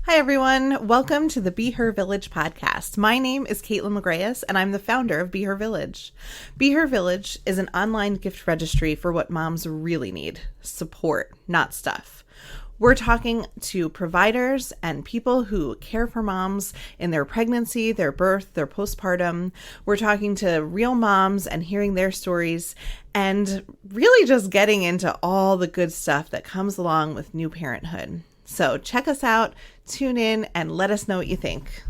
Hi, everyone. Welcome to the Be Her Village podcast. My name is Caitlin McGrayas, and I'm the founder of Be Her Village. Be Her Village is an online gift registry for what moms really need: support, not stuff. We're talking to providers and people who care for moms in their pregnancy, their birth, their postpartum. We're talking to real moms and hearing their stories and really just getting into all the good stuff that comes along with new parenthood. So check us out, tune in, and let us know what you think.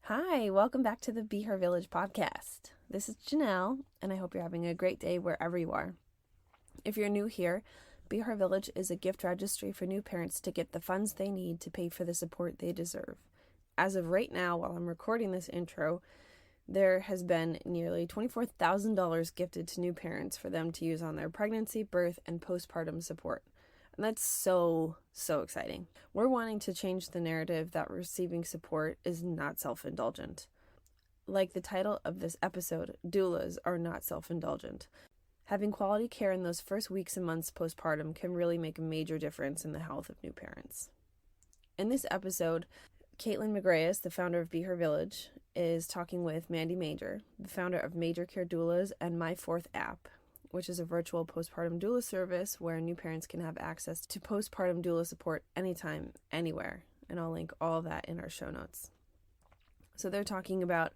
Hi, welcome back to the Be Her Village podcast. This is Janelle, and I hope you're having a great day wherever you are. If you're new here, Be Her Village is a gift registry for new parents to get the funds they need to pay for the support they deserve. As of right now, while I'm recording this intro, there has been nearly $24,000 gifted to new parents for them to use on their pregnancy, birth, and postpartum support. And that's so exciting. We're wanting to change the narrative that receiving support is not self-indulgent. Like the title of this episode, doulas are not self-indulgent. Having quality care in those first weeks and months postpartum can really make a major difference in the health of new parents. In this episode, Caitlin McGrayas, the founder of Be Her Village, is talking with Mandy Major, the founder of Major Care Doulas and My Fourth app, which is a virtual postpartum doula service where new parents can have access to postpartum doula support anytime, anywhere. And I'll link all of that in our show notes. So they're talking about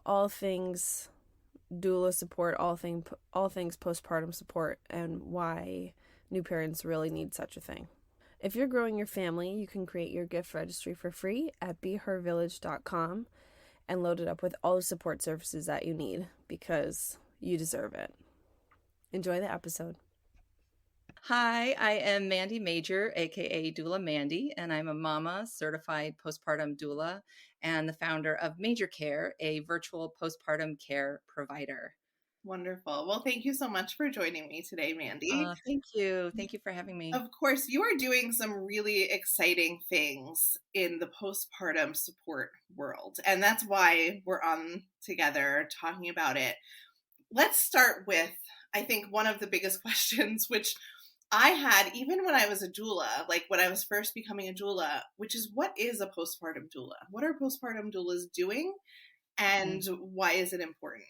all things doula support, all things postpartum support, and why new parents really need such a thing. If you're growing your family, you can create your gift registry for free at behervillage.com and load it up with all the support services that you need because you deserve it. Enjoy the episode. Hi, I am Mandy Major, aka Doula Mandy, and I'm a mama certified postpartum doula and the founder of Major Care, a virtual postpartum care provider. Wonderful. Well, thank you so much for joining me today, Mandy. Thank you. Thank you for having me. Of course, you are doing some really exciting things in the postpartum support world, and that's why we're on together talking about it. Let's start with, I think, one of the biggest questions, which I had even when I was a doula, like when I was first becoming a doula, which is, what is a postpartum doula? What are postpartum doulas doing, and why is it important?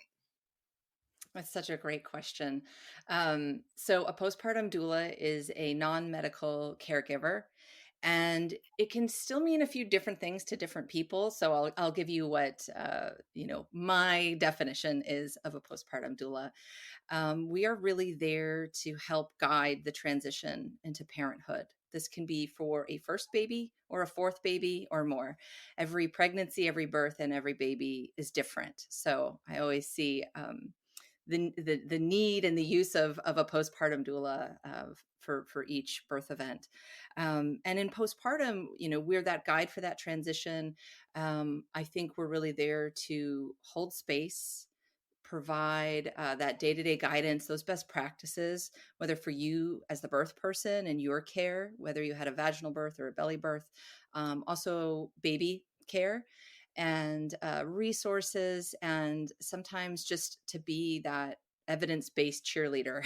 That's such a great question. So a postpartum doula is a non-medical caregiver, and it can still mean a few different things to different people. So I'll give you what my definition is of a postpartum doula. We are really there to help guide the transition into parenthood. This can be for a first baby or a fourth baby or more. Every pregnancy, every birth, and every baby is different. So I always see the need and the use of a postpartum doula for each birth event. And in postpartum, we're that guide for that transition. I think we're really there to hold space, provide that day-to-day guidance, those best practices, whether for you as the birth person and your care, whether you had a vaginal birth or a belly birth, also baby care and resources, and sometimes just to be that evidence-based cheerleader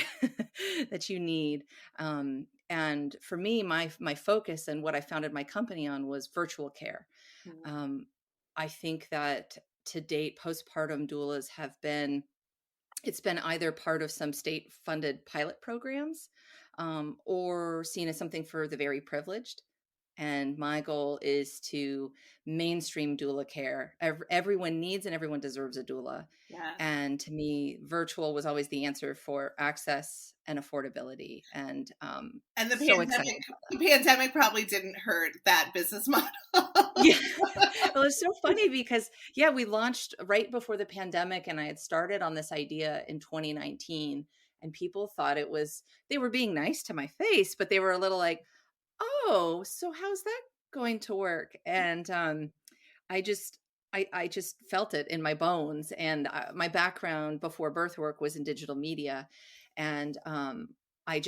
that you need. And for me, my focus and what I founded my company on was virtual care. Mm-hmm. I think that to date, postpartum doulas it's been either part of some state-funded pilot programs or seen as something for the very privileged. And my goal is to mainstream doula care. Everyone needs and everyone deserves a doula. Yeah. And to me, virtual was always the answer for access and affordability. And the pandemic probably didn't hurt that business model. Yeah. Well, it's so funny because, we launched right before the pandemic, and I had started on this idea in 2019, and people thought they were being nice to my face, but they were a little like, oh, so how's that going to work? And I just felt it in my bones. And my background before birth work was in digital media. And I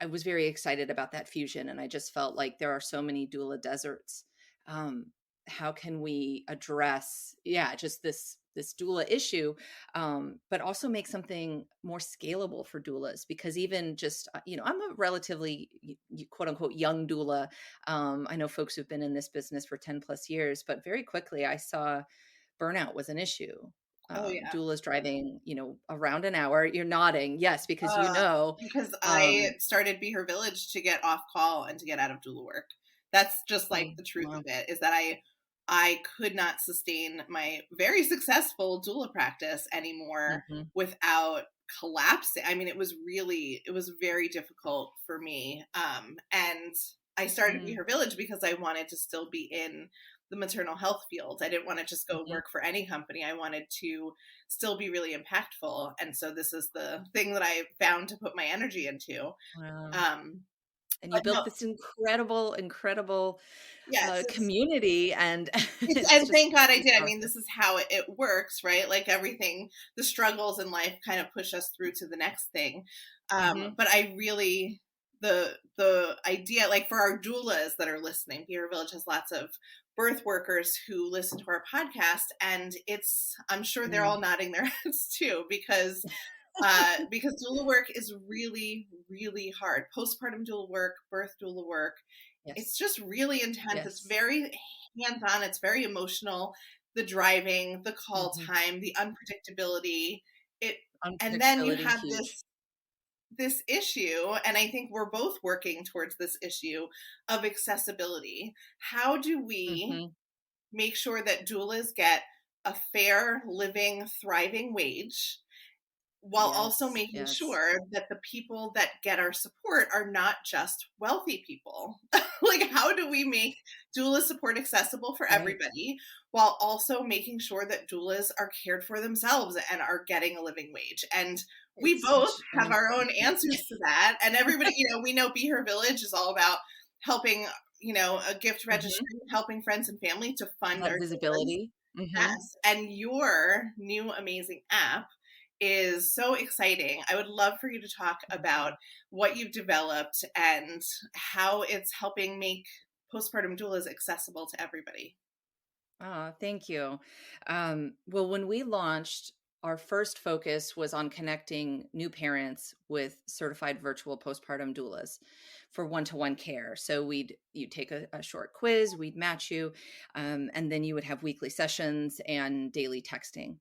was very excited about that fusion. And I just felt like there are so many doula deserts. How can we address, just this this doula issue, but also make something more scalable for doulas, because even just, I'm a relatively quote unquote young doula. I know folks who've been in this business for 10 plus years, but very quickly I saw burnout was an issue. Oh yeah. Doulas driving, around an hour. You're nodding. Yes, because Because I um, started Be Her Village to get off call and to get out of doula work. That's just like the truth of wow. it, is that I could not sustain my very successful doula practice anymore Mhm. without collapsing. I mean, it was very difficult for me. And I started Be Mm, Her Village because I wanted to still be in the maternal health field. I didn't want to just go mhm. work for any company. I wanted to still be really impactful. And so this is the thing that I found to put my energy into. Wow. Um, And you but no, built this incredible yes, community, and it's and just thank God I it's did. I mean, awesome. this is how it works, right? Like everything, the struggles in life kind of push us through to the next thing. Mhm. But I really, the idea, like for our doulas that are listening, Be Her Village has lots of birth workers who listen to our podcast, and I'm sure they're Mm. all nodding their heads too, because doula work is really, really hard. Postpartum doula work, birth doula work, it's Yes. just really intense. It's Yes. very hands on, it's very emotional. The driving, the call Mhm. time, the unpredictability. It and then you Unpredictability, have huge. this issue, and I think we're both working towards this issue of accessibility. How do we Mhm. make sure that doulas get a fair, living, thriving wage, while also Yes. making Yes. sure that the people that get our support are not just wealthy people? Like, how do we make doula support accessible for Right. everybody while also making sure that doulas are cared for themselves and are getting a living wage? And we It's both such an have our important own point. answers to that. And everybody, we know Be Her Village is all about helping, a gift Mhm. registry, helping friends and family to fund That our doulas. visibility. Mhm. Yes. And your new amazing app is so exciting. I would love for you to talk about what you've developed and how it's helping make postpartum doulas accessible to everybody. Oh, thank you. Well, when we launched, our first focus was on connecting new parents with certified virtual postpartum doulas for one-to-one care. So you'd take a short quiz, we'd match you, and then you would have weekly sessions and daily texting.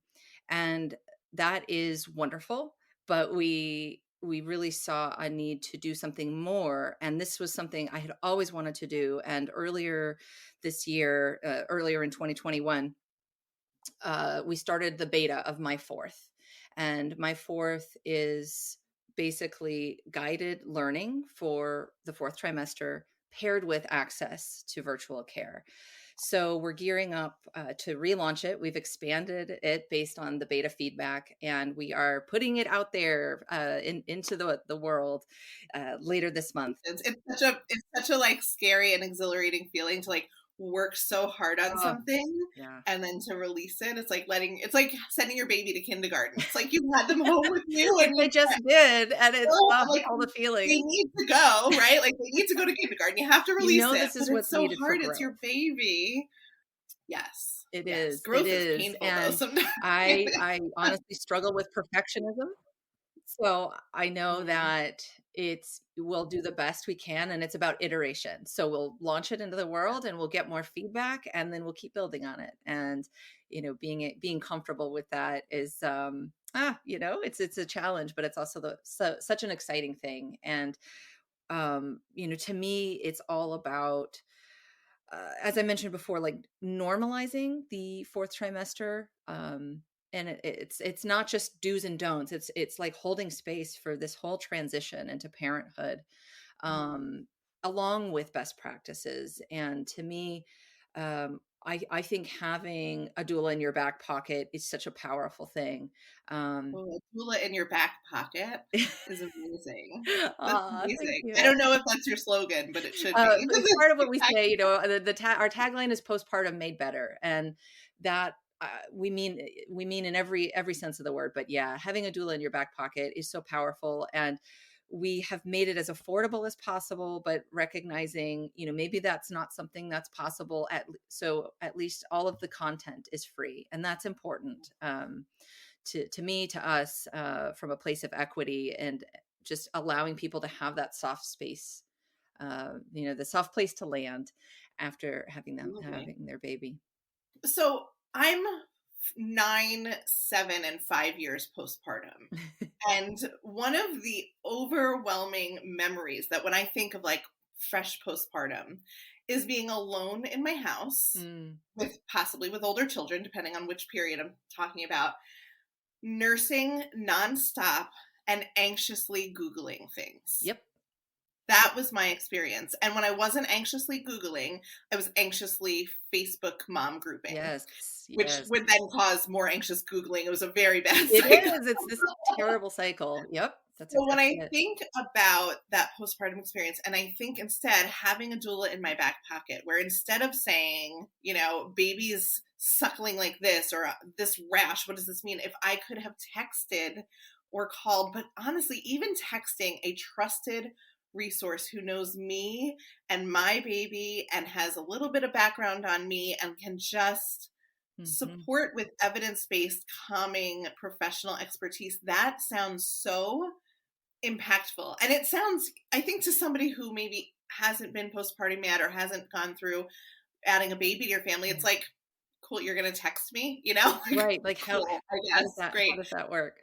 And that is wonderful, but we really saw a need to do something more. And this was something I had always wanted to do. And earlier this year, earlier in 2021, we started the beta of my fourth. And my fourth is basically guided learning for the fourth trimester paired with access to virtual care. So we're gearing up to relaunch it. We've expanded it based on the beta feedback, and we are putting it out there into the world later this month. It's such a like scary and exhilarating feeling to like work so hard on Oh, something yeah. and then to release it. It's like sending your baby to kindergarten. It's like you had them home with you and Which I just did, and it's like all the they feelings. need to go, right? Like they need to go to kindergarten. You have to release it, This but is it's what's so needed for hard. It's your growth. baby. Yes. Yes. It Growth is is, painful though and sometimes. I honestly struggle with perfectionism. So I know Mm. that we'll do the best we can, and it's about iteration. So we'll launch it into the world and we'll get more feedback, and then we'll keep building on it. And being comfortable with that is it's a challenge, but it's also such an exciting thing. And to me, it's all about as I mentioned before, like normalizing the fourth trimester. And it's not just do's and don'ts. It's like holding space for this whole transition into parenthood, Mm. um, along with best practices. And to me, I think having a doula in your back pocket is such a powerful thing. Um, Oh, a doula in your back pocket is amazing. That's Thank amazing. I you. don't know if that's your slogan, but it should be. It's part of what we say, our tagline is postpartum made better. And that we mean in every sense of the word. But yeah, having a doula in your back pocket is so powerful. And we have made it as affordable as possible, but recognizing, maybe that's not something that's possible. So at least all of the content is free. And that's important to me, to us, from a place of equity, and just allowing people to have that soft space, the soft place to land after having their baby. So I'm 9, 7, and 5 years postpartum. And one of the overwhelming memories that when I think of like fresh postpartum is being alone in my house possibly with older children, depending on which period I'm talking about, nursing nonstop and anxiously Googling things. Yep. That was my experience. And when I wasn't anxiously Googling, I was anxiously Facebook mom grouping. Yes. Which would then cause more anxious Googling. It was a very bad cycle. It is. It's this terrible cycle. Yep. That's so exactly when I think about that postpartum experience, and I think instead having a doula in my back pocket, where instead of saying, baby's suckling like this, or this rash, what does this mean? If I could have texted or called, but honestly, even texting a trusted resource who knows me and my baby and has a little bit of background on me and can just support with evidence-based, calming, professional expertise, that sounds so impactful. And it sounds, I think, to somebody who maybe hasn't been postpartum yet or hasn't gone through adding a baby to your family, it's like, cool, you're going to text me, Right. Like cool, how does that work?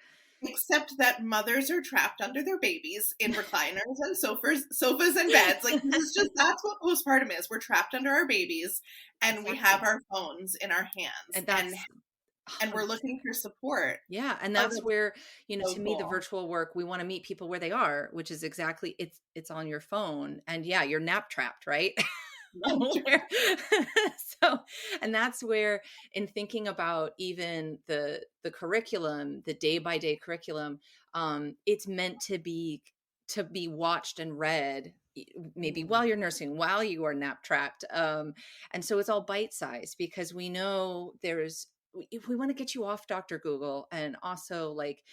Except that mothers are trapped under their babies in recliners and sofas and beds. Like, that's what postpartum is. We're trapped under our babies and we have our phones in our hands and we're looking for support. Yeah. And that's where, to me, the virtual work, we want to meet people where they are, which is exactly, it's on your phone, and you're nap trapped, right? So, and that's where, in thinking about even the curriculum, the day-by-day curriculum, it's meant to be watched and read, maybe while you're nursing, while you are nap trapped. And so it's all bite-sized, because we know if we want to get you off Dr. Google, and also, like,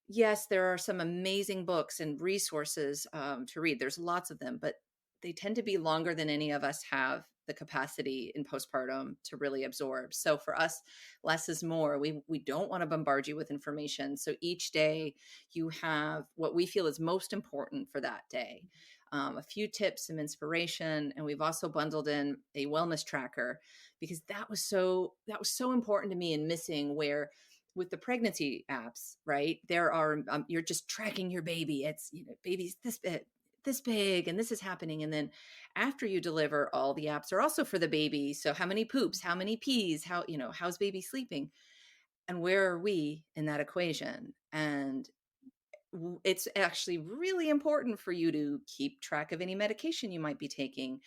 yes, there are some amazing books and resources to read. There's lots of them, but they tend to be longer than any of us have the capacity in postpartum to really absorb. So for us, less is more. We don't want to bombard you with information. So each day you have what we feel is most important for that day. A few tips, some inspiration, and we've also bundled in a wellness tracker, because that was so important to me and missing, where with the pregnancy apps, right, there are, you're just tracking your baby. It's, baby's this big and this is happening. And then after you deliver, all the apps are also for the baby. So how many poops, how many pees, how's baby sleeping? And where are we in that equation? And it's actually really important for you to keep track of any medication you might be taking.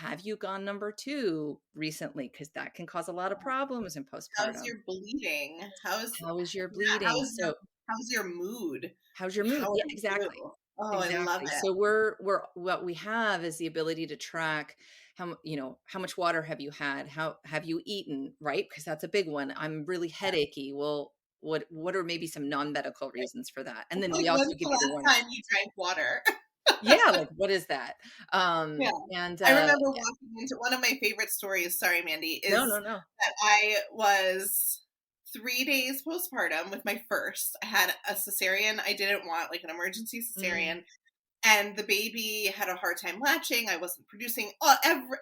Have you gone number 2 recently? Because that can cause a lot of problems in postpartum. How's your bleeding? How is your bleeding? How's your mood? How's your mood? Yeah, exactly. Oh, exactly. I love it. So we're what we have is the ability to track how much water have you had? How have you eaten? Right? Because that's a big one. I'm really headachy. Well, what are maybe some non-medical reasons for that? And then we also give you the warning. Last time you drank water. Yeah, like, what is that? And I remember walking into one of my favorite stories. Sorry, Mandy. Is no. That I was 3 days postpartum with my first. I had a cesarean. I didn't want, like, an emergency cesarean. And the baby had a hard time latching. I wasn't producing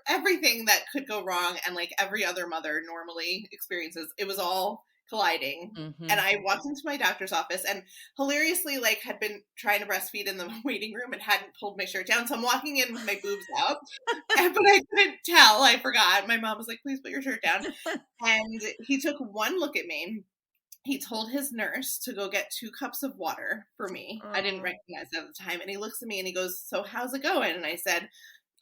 everything that could go wrong. And like every other mother normally experiences, it was all colliding. And I walked into my doctor's office and hilariously, like, had been trying to breastfeed in the waiting room and hadn't pulled my shirt down. So I'm walking in with my boobs out, but I couldn't tell. I forgot. My mom was like, please put your shirt down. And he took one look at me. He told his nurse to go get 2 cups of water for me. I didn't recognize it at the time. And he looks at me and he goes, so how's it going? And I said,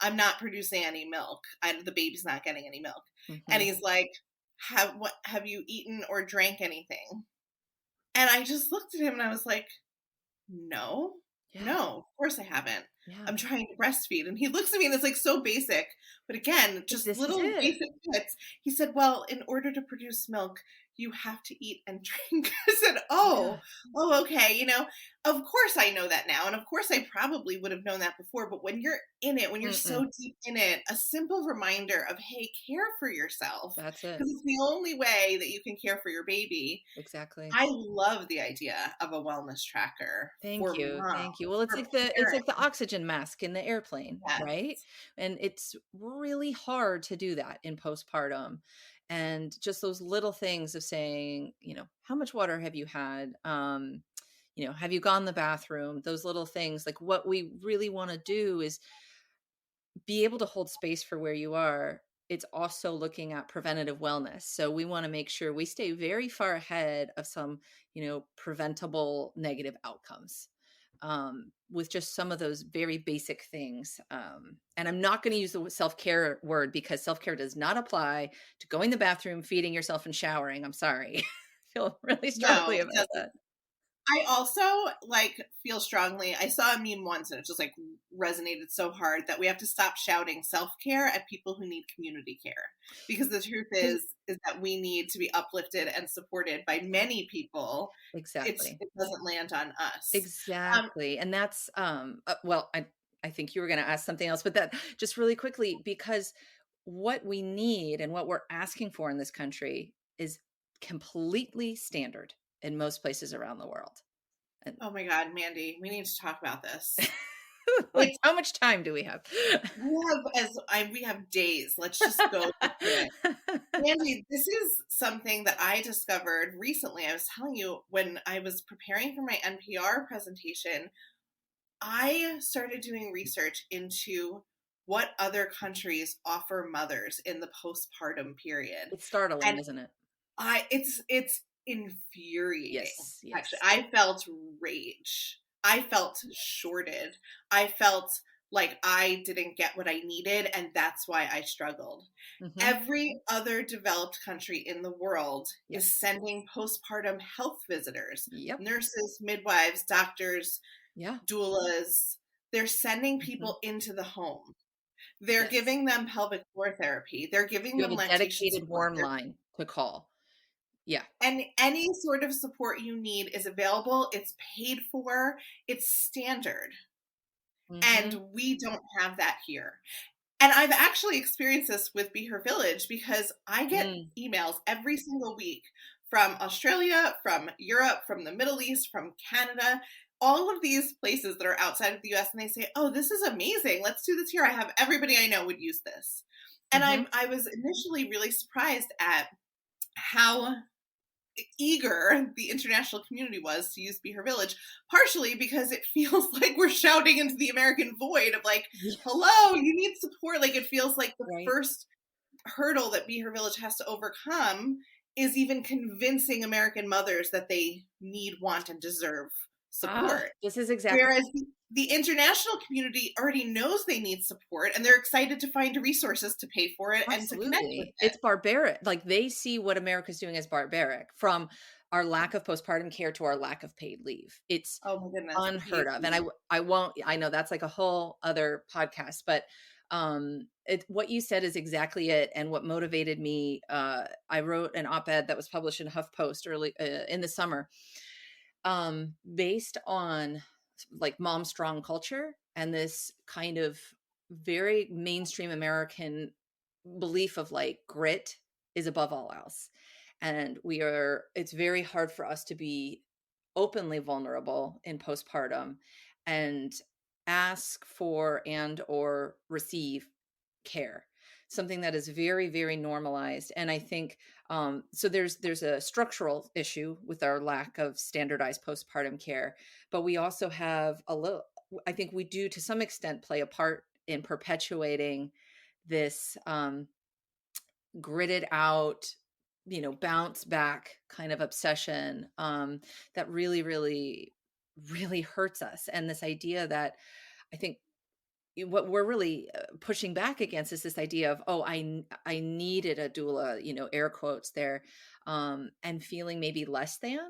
I'm not producing any milk. The baby's not getting any milk. And he's like, have you eaten or drank anything? And I just looked at him and I was like, no, of course I haven't. I'm trying to breastfeed. And he looks at me and it's like so basic, But again, just This is little it. basic bits. He said, well, in order to produce milk, you have to eat and drink. I said, Yeah. oh, okay. Of course I know that now. And of course I probably would have known that before. But when you're in it, when you're Mm-mm. so deep in it, a simple reminder of, hey, care for yourself, That's it. because it's the only way that you can care for your baby. Exactly. I love the idea of a wellness tracker Thank for you. moms, Thank you. Well, it's for like the parents. oxygen mask in the airplane, right? Yes. And it's really hard to do that in postpartum. And just those little things of saying, how much water have you had? Have you gone to the bathroom? Those little things. Like, what we really want to do is be able to hold space for where you are. It's also looking at preventative wellness. So we want to make sure we stay very far ahead of some, preventable negative outcomes, with just some of those very basic things. And I'm not going to use the self-care word, because self-care does not apply to going to the bathroom, feeding yourself, and showering. I'm sorry. I feel really No, strongly it about doesn't. that. I also feel strongly. I saw a meme once and it just resonated so hard that we have to stop shouting self-care at people who need community care. Because the truth is that we need to be uplifted and supported by many people. Exactly. It doesn't land on us. Exactly. And that's well, I think you were going to ask something else, but that just really quickly, because what we need and what we're asking for in this country is completely standard in most places around the world. And Oh my God, Mandy, we need to talk about this. like, It's how much time do we have? we have days. Let's just go through it. Mandy, this is something that I discovered recently. I was telling you, when I was preparing for my NPR presentation, I started doing research into what other countries offer mothers in the postpartum period. It's startling, And isn't it? it's infuriating. Yes, Actually, yes. I felt rage. I felt shorted. I felt like I didn't get what I needed, and that's why I struggled. Hmm. Every other developed country in the world Yep. is sending postpartum health visitors, Yep. nurses, midwives, doctors, Yeah. doulas. They're sending Hmm. people into the home. They're Yes. giving them pelvic floor therapy. They're giving You have them a lactation dedicated support. warm line to call. Yeah. And any sort of support you need is available. It's paid for. It's standard. Hmm. And we don't have that here. And I've actually experienced this with Be Her Village, because I get Mm. emails every single week from Australia, from Europe, from the Middle East, from Canada, all of these places that are outside of the US, and they say, oh, this is amazing. Let's do this here. I have everybody I know would use this. And Hmm. I was initially really surprised at how eager the international community was to use Be Her Village, partially because it feels like we're shouting into the American void of Yeah. hello, you need support. It feels like the Right. first hurdle that Be Her Village has to overcome is even convincing American mothers that they need, want, and deserve support. This is exactly. Whereas the international community already knows they need support, and they're excited to find resources to pay for it and to connect with Absolutely. it. It's barbaric. Like, they see what America's doing as barbaric, from our lack of postpartum care to our lack of paid leave. It's Oh my goodness. unheard of. And I won't, I know that's like a whole other podcast, but what you said is exactly it. And what motivated me, I wrote an op-ed that was published in HuffPost early in the summer, based on like mom strong culture and this kind of very mainstream American belief of like grit is above all else. And it's very hard for us to be openly vulnerable in postpartum and ask for and or receive care, something that is very, very normalized. And I think so there's a structural issue with our lack of standardized postpartum care, but we also have I think we do to some extent play a part in perpetuating this gritted out, bounce back kind of obsession, that really, really, really hurts us. And this idea that I think what we're really pushing back against is this idea of, oh, I needed a doula, air quotes there, and feeling maybe less than.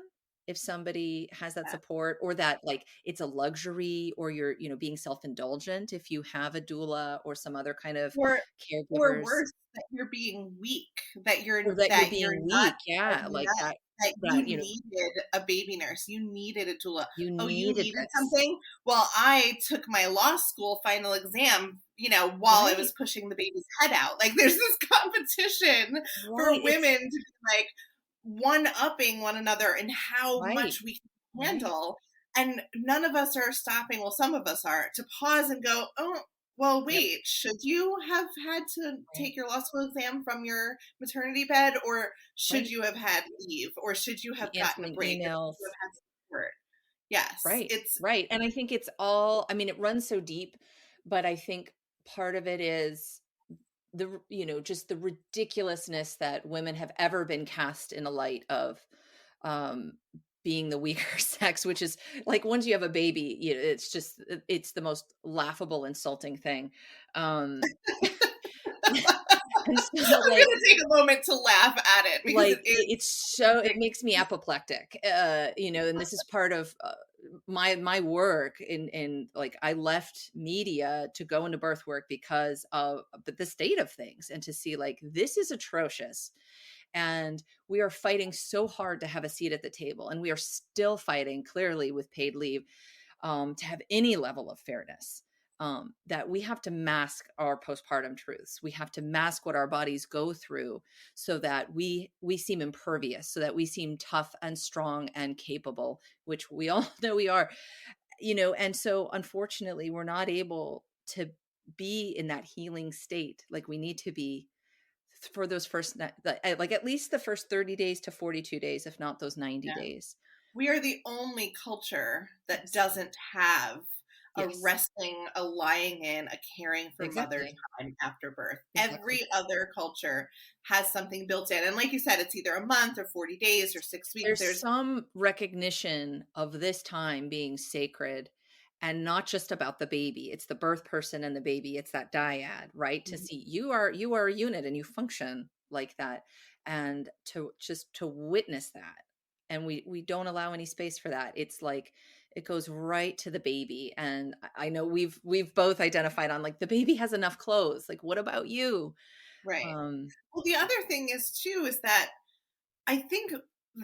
if somebody has that support, or that like it's a luxury, or you're, being self-indulgent if you have a doula or some other kind of Or caregivers, worse, that you're being weak, that you're or that you're that you're being not weak. Yeah. Like enough, that, that you that, needed a baby nurse, you needed a doula. you Oh, you needed needed this. something? Well, I took my law school final exam, while I Right. was pushing the baby's head out. Like, there's this competition for Right. women It's to be like one-upping one another in how right. much we can Right. handle. And none of us are stopping, well, some of us are, to pause and go, oh, well, Yep. wait, should you have had to Right. take your law school exam from your maternity bed, or should Right. you have had leave, or should you have gotten a Answering break, or should emails. you have had support? Yes, Right. it's Right. And I think it's all, I mean, it runs so deep, but I think part of it is just the ridiculousness that women have ever been cast in a light of, um, being the weaker sex, which is like, once you have a baby, it's just, it's the most laughable, insulting thing. Um, and so I'm like, gonna take a moment to laugh at it because it is it's so, it makes me apoplectic, and this is part of, my work in like, I left media to go into birth work because of the state of things, and to see like, this is atrocious, and we are fighting so hard to have a seat at the table, and we are still fighting, clearly with paid leave, to have any level of fairness. That we have to mask our postpartum truths. We have to mask what our bodies go through, so that we seem impervious, so that we seem tough and strong and capable, which we all know we are. And so, unfortunately, we're not able to be in that healing state like we need to be for those like at least the first 30 days to 42 days, if not those 90 yeah. days. We are the only culture that Yes. doesn't have a Yes. resting, a lying in, a caring for mother Exactly. time after birth. Exactly. Every other culture has something built in. And like you said, it's either a month or 40 days or 6 weeks. There's some recognition of this time being sacred, and not just about the baby. It's the birth person and the baby. It's that dyad, right? To see you are a unit and you function like that, and to witness that. And we don't allow any space for that. It's like, it goes right to the baby. And I know we've both identified on, like, the baby has enough clothes. Like, what about you? Right. Um Well, the other thing is too, is that I think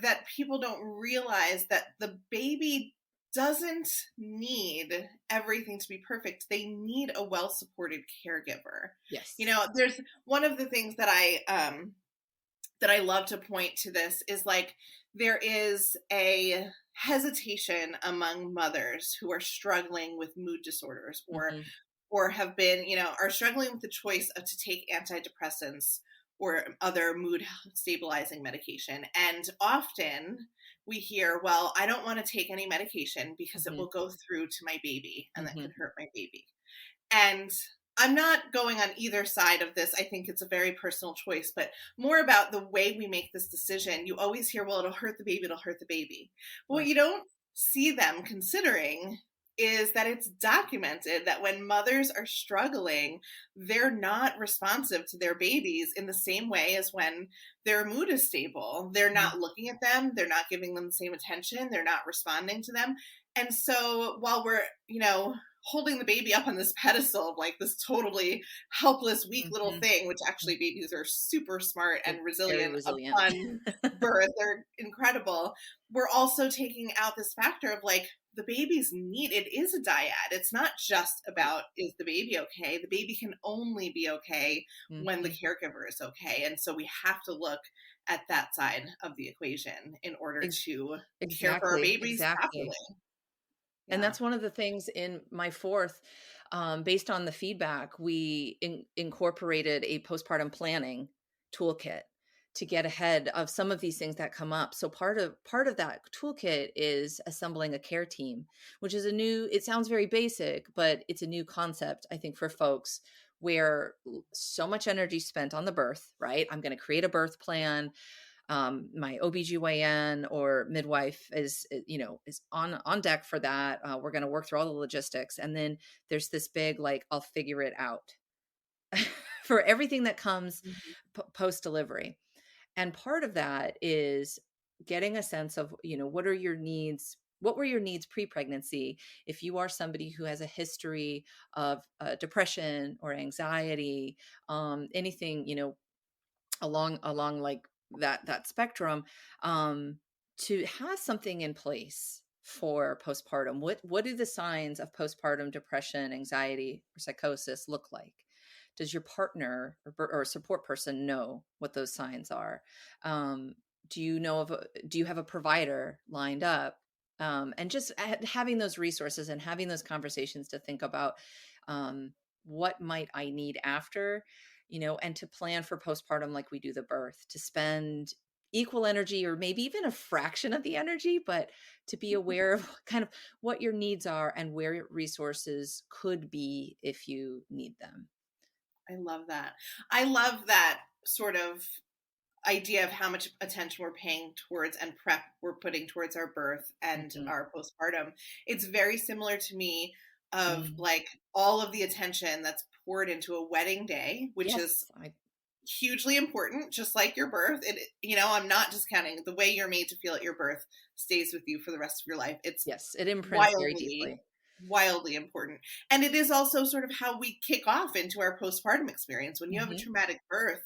that people don't realize that the baby doesn't need everything to be perfect. They need a well-supported caregiver. yes. There's one of the things that I love to point to this is like, there is a hesitation among mothers who are struggling with mood disorders, Mhm. or have been, are struggling with the choice of to take antidepressants or other mood stabilizing medication. And often we hear, well, I don't want to take any medication because it Mhm. will go through to my baby and that could Mhm. hurt my baby. And I'm not going on either side of this. I think it's a very personal choice, but more about the way we make this decision. You always hear, well, it'll hurt the baby, it'll hurt the baby. But what Right. you don't see them considering is that it's documented that when mothers are struggling, they're not responsive to their babies in the same way as when their mood is stable. They're Mhm. not looking at them, they're not giving them the same attention, they're not responding to them. And so while we're, holding the baby up on this pedestal of like this totally helpless, weak little Mhm. thing, which actually babies are super smart They're and very resilient resilient. upon birth. They're incredible. We're also taking out this factor of like, the baby's need, it is a dyad. It's not just Right. about, is the baby okay? The baby can only be okay when the Mhm. caregiver is okay. And so we have to look at that side of the equation in order Ex to care for our exactly, babies properly. exactly. And Yeah. that's one of the things in my fourth, based on the feedback, we incorporated a postpartum planning toolkit to get ahead of some of these things that come up. So part of that toolkit is assembling a care team, which is it sounds very basic, but it's a new concept, I think, for folks, where so much energy spent on the birth, right? I'm going to create a birth plan. My OBGYN or midwife is on deck for that. We're going to work through all the logistics. And then there's this big, like, I'll figure it out for everything that comes Mhm. post delivery. And part of that is getting a sense of, what are your needs? What were your needs pre-pregnancy? If you are somebody who has a history of depression or anxiety, anything, along like that spectrum, um, to have something in place for postpartum. What do the signs of postpartum depression, anxiety, or psychosis look like? Does your partner or support person know what those signs are? Um, do you have a provider lined up? And just having those resources and having those conversations to think about, what might I need after, and to plan for postpartum like we do the birth, to spend equal energy or maybe even a fraction of the energy, but to be aware of kind of what your needs are and where your resources could be if you need them. I love that. I love that sort of idea of how much attention we're paying towards and prep we're putting towards our birth and Mhm. our postpartum. It's very similar to me of Mm. like all of the attention that's poured into a wedding day, which is Yes, hugely important, just like your birth. I'm not discounting the way you're made to feel at your birth stays with you for the rest of your life. It's yes, it imprints very wildly, deeply. wildly important. And it is also sort of how we kick off into our postpartum experience. When you have a Mhm. traumatic birth,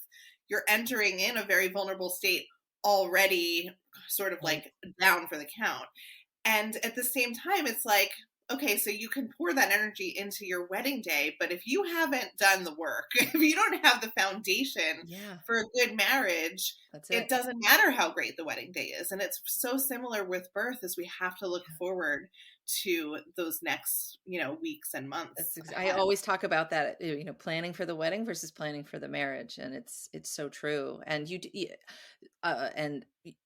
you're entering in a very vulnerable state already, sort of Right. like down for the count. And at the same time, it's like, okay, so you can pour that energy into your wedding day, but if you haven't done the work, if you don't have the foundation Yeah, for a good marriage, that's it it. doesn't matter how great the wedding day is. And it's so similar with birth, as we have to look forward to those next, weeks and months I ahead. always talk about that, planning for the wedding versus planning for the marriage, and it's so true. And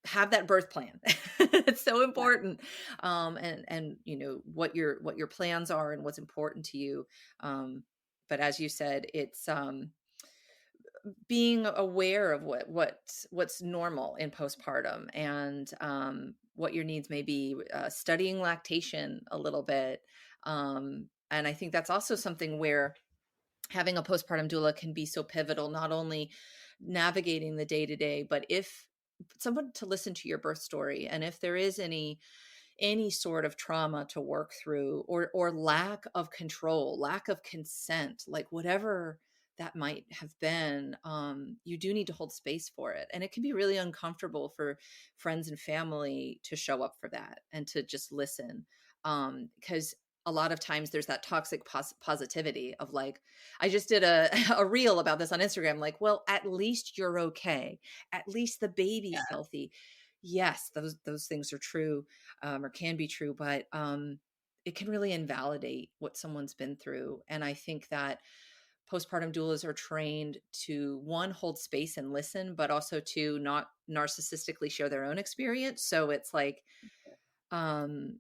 have that birth plan. It's so Yeah. important. And what your plans are and what's important to you. But as you said, it's being aware of what's normal in postpartum, and what your needs may be, studying lactation a little bit. And I think that's also something where having a postpartum doula can be so pivotal, not only navigating the day to day, but if someone to listen to your birth story, and if there is any sort of trauma to work through, or lack of control, lack of consent, like whatever that might have been, you do need to hold space for it. And it can be really uncomfortable for friends and family to show up for that and to just listen, because a lot of times there's that toxic positivity of like, I just did a reel about this on Instagram, like, well, at least you're okay, at least the baby's healthy. Yes, those things are true, or can be true, but it can really invalidate what someone's been through. And I think that postpartum doulas are trained to, one, hold space and listen, but also to not narcissistically share their own experience. So it's like, um,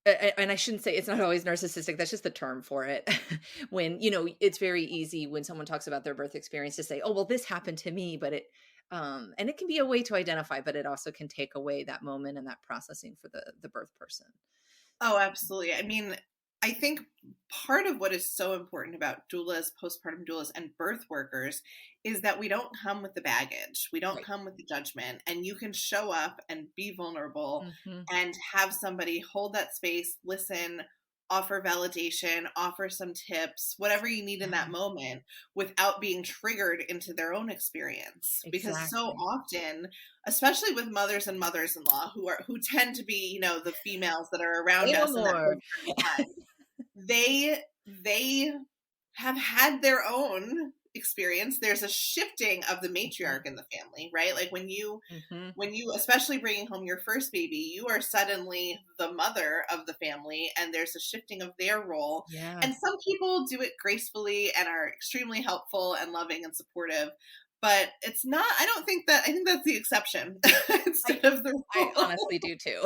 and I shouldn't say it's not always narcissistic. That's just the term for it. When, it's very easy when someone talks about their birth experience to say, oh, well, this happened to me, but and it can be a way to identify, but it also can take away that moment and that processing for the birth person. Oh, absolutely. I mean, I think part of what is so important about doulas, postpartum doulas, and birth workers is that we don't come with the baggage. We don't Right. come with the judgment. And you can show up and be vulnerable Hmm. and have somebody hold that space, listen, offer validation, offer some tips, whatever you need in that Yeah, moment without being triggered into their own experience. Because so exactly. often, especially with mothers and mothers-in-law who tend to be, the females that are around Say no us in that more. postpartum time, they have had their own experience. There's a shifting of the matriarch in the family, right? Like Hmm. when you, especially bringing home your first baby, you are suddenly the mother of the family, and there's a shifting of their role. Yeah. And some people do it gracefully and are extremely helpful and loving and supportive, but it's not, I think that's the exception I instead of the I rule. honestly do too.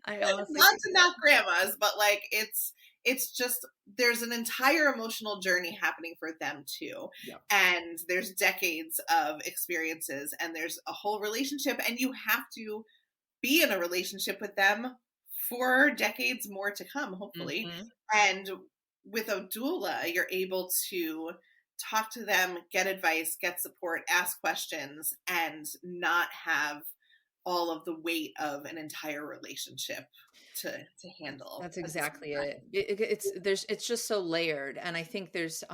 I honestly Not do to too. knock grandmas, but like it's just, there's an entire emotional journey happening for them too. Yeah. And there's decades of experiences, and there's a whole relationship, and you have to be in a relationship with them for decades more to come, hopefully. Hmm. And with a doula, you're able to talk to them, get advice, get support, ask questions, and not have all of the weight of an entire relationship to handle That's at the same exactly time. it. It's just so layered, and I think there's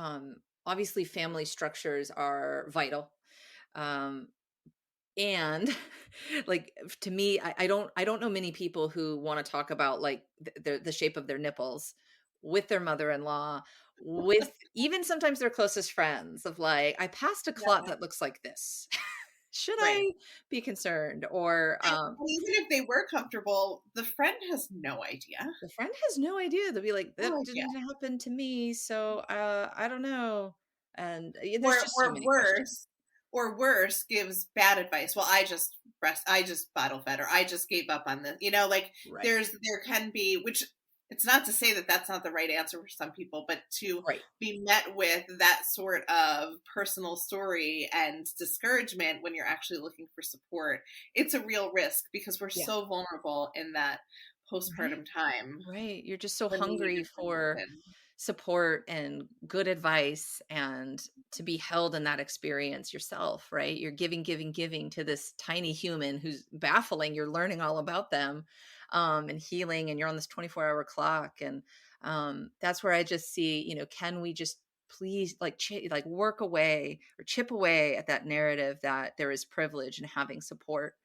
obviously family structures are vital. Um, and like to me, I don't know many people who want to talk about like the shape of their nipples with their mother-in-law, with even sometimes their closest friends, of like, I passed a clot Yeah. that looks like this. Should Right. I be concerned? Or And even if they were comfortable, the friend has no idea. the friend has no idea. They'll be like, No that idea. didn't happen to me, so I don't know. And there's Or just so or many questions. worse, or worse, gives bad advice. Well, I just bottle fed, or I just gave up on this. Like Right. there can be, which it's not to say that that's not the right answer for some people, but to Right. be met with that sort of personal story and discouragement when you're actually looking for support, it's a real risk because we're Yeah. so vulnerable in that Right. postpartum time Right. You're just so when we need hungry for information. support and good advice, and to be held in that experience yourself, right? You're giving, giving, giving to this tiny human who's baffling. You're learning all about them, and healing, and you're on this 24-hour clock. And that's where I just see, can we just please like like work away or chip away at that narrative that there is privilege in having support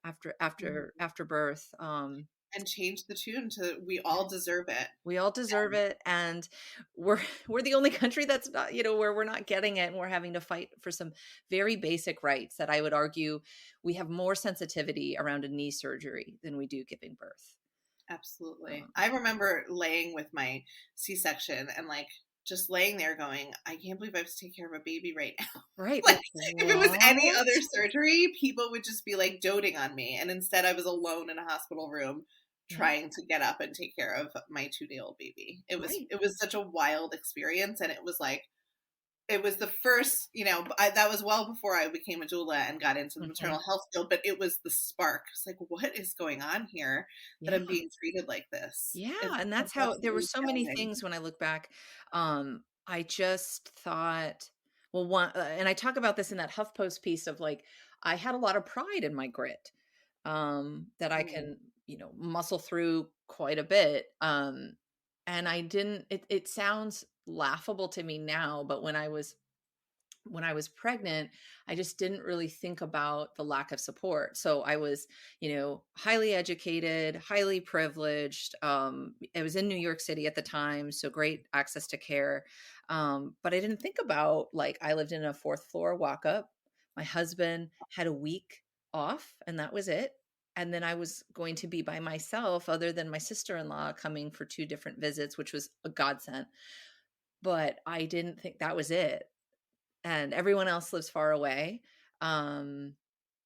after after Mhm. after birth. And change the tune to we all deserve it. We all deserve it, and we're we're the only country that's not, where we're not getting it, and we're having to fight for some very basic rights that I would argue we have more sensitivity around a knee surgery than we do giving birth. Absolutely. Um, I remember laying with my C-section and like just laying there going, I can't believe I have to take care of a baby right now. right, Like like if it was any what? other surgery, people would just be like doting on me. And instead I was alone in a hospital room Yeah, trying to get up and take care of my 2-day-old baby. right. It was such a wild experience. And it was the first, that was well before I became a doula and got into the Hmm. maternal health field, but it was the spark. It's like, what is going on here that I'm Yeah. being treated like this? Yeah, It's and that's how there were absolutely so many astounding. things when I look back. I just thought, well, one, and I talk about this in that HuffPost piece of like, I had a lot of pride in my grit, that I Mm. can, muscle through quite a bit. And I didn't, it sounds laughable to me now, but when I was pregnant, I just didn't really think about the lack of support. So I was, highly educated, highly privileged. I was in New York City at the time, so great access to care. But I didn't think about, like, I lived in a fourth floor walk up. My husband had a week off, and that was it. And then I was going to be by myself, other than my sister-in-law coming for 2 different visits, which was a godsend. But I didn't think that was it, and everyone else lives far away. Um,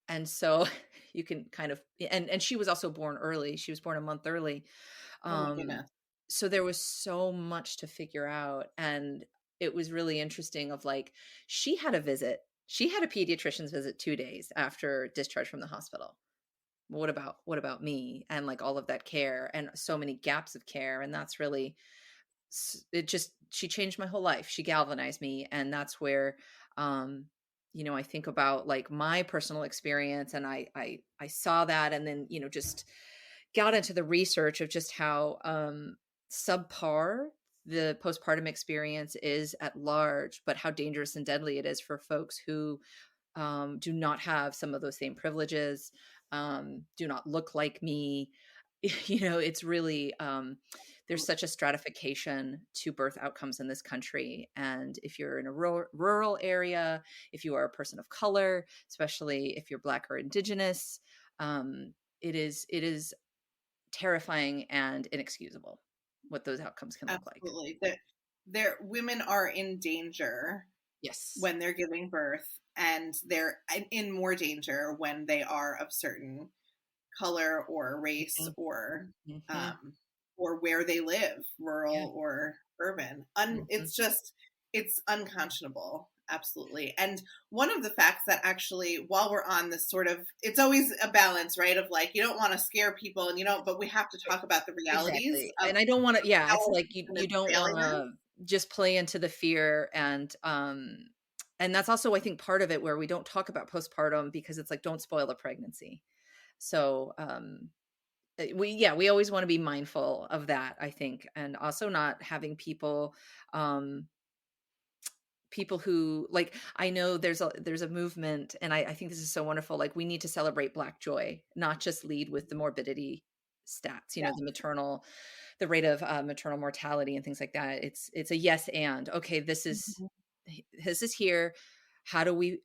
and so you can kind of, and she was also born early. She was born a month early. Oh my Um, goodness. so there was so much to figure out. And it was really interesting of like, she had a visit. She had a pediatrician's visit 2 days after discharge from the hospital. What about me, and like all of that care and so many gaps of care? And that's really, it just, she changed my whole life. She galvanized me. And that's where, um I think about like my personal experience, and I saw that, and then, just got into the research of just how subpar the postpartum experience is at large, but how dangerous and deadly it is for folks who do not have some of those same privileges, do not look like me. It's really, there's such a stratification to birth outcomes in this country. And if you're in a rural area, if you are a person of color, especially if you're Black or Indigenous, um, it is terrifying and inexcusable what those outcomes can look like. Absolutely. That women are in danger Yes. when they're giving birth, and they're in more danger when they are of certain color or race Mhm. Mhm. um, or where they live, Yeah. rural or urban. Mhm. It's unconscionable. Absolutely. And one of the facts that actually, while we're on this sort of, it's always a balance, right? Of like, you don't want to scare people and but we have to talk about the realities Exactly, of and I don't wanna, yeah, how it's our like system you is don't failing them. wanna just play into the fear. And that's also, I think, part of it, where we don't talk about postpartum because it's like, don't spoil the pregnancy. So we always want to be mindful of that, I think, and also not having um people who, like, I know there's a movement, and I think this is so wonderful, like, we need to celebrate Black joy, not just lead with the morbidity stats, Yeah. the rate of maternal mortality and things like that. It's a yes, and okay, Mhm. this is here. How do we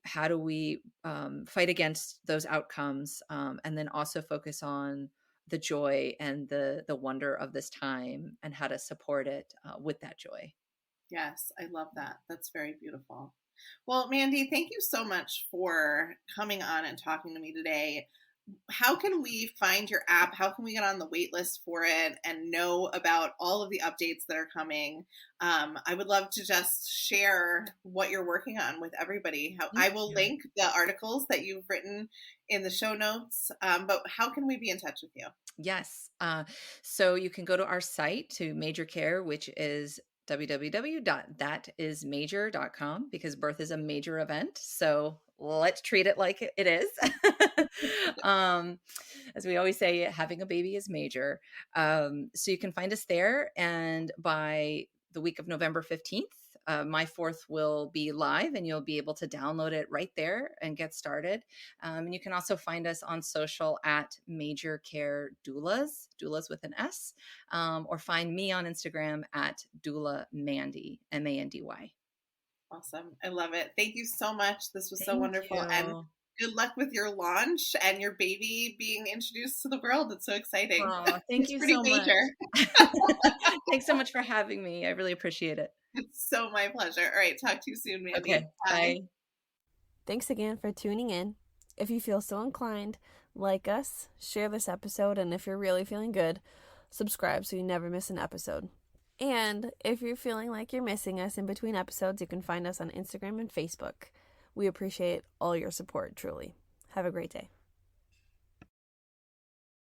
fight against those outcomes, and then also focus on the joy and the wonder of this time, and how to support it with that joy. Yes, I love that. That's very beautiful. Well, Mandy, thank you so much for coming on and talking to me today. How can we find your app? How can we get on the wait list for it and know about all of the updates that are coming? I would love to just share what you're working on with everybody. Thank I will you. link the articles that you've written in the show notes. But how can we be in touch with you? Yes. So you can go to our site, to Major Care, which is www.thatismajor.com, because birth is a major event. So let's treat it like it is. um, as we always say, having a baby is major. So you can find us there. And by the week of November 15th, my fourth will be live, and you'll be able to download it right there and get started. And you can also find us on social at Major Care Doulas with an S, or find me on Instagram at Doula Mandy, Mandy. Awesome. I love it. Thank you so much. This was so Thank wonderful. And you. good luck with your launch and your baby being introduced to the world. It's so exciting. Oh, thank It's you pretty so much. major. Thanks so much for having me. I really appreciate it. It's so my pleasure. All right. Talk to you soon, Okay, Mandy. Bye. bye. Thanks again for tuning in. If you feel so inclined, like us, share this episode, and if you're really feeling good, subscribe so you never miss an episode. And if you're feeling like you're missing us in between episodes, you can find us on Instagram and Facebook. We appreciate all your support, truly. Have a great day.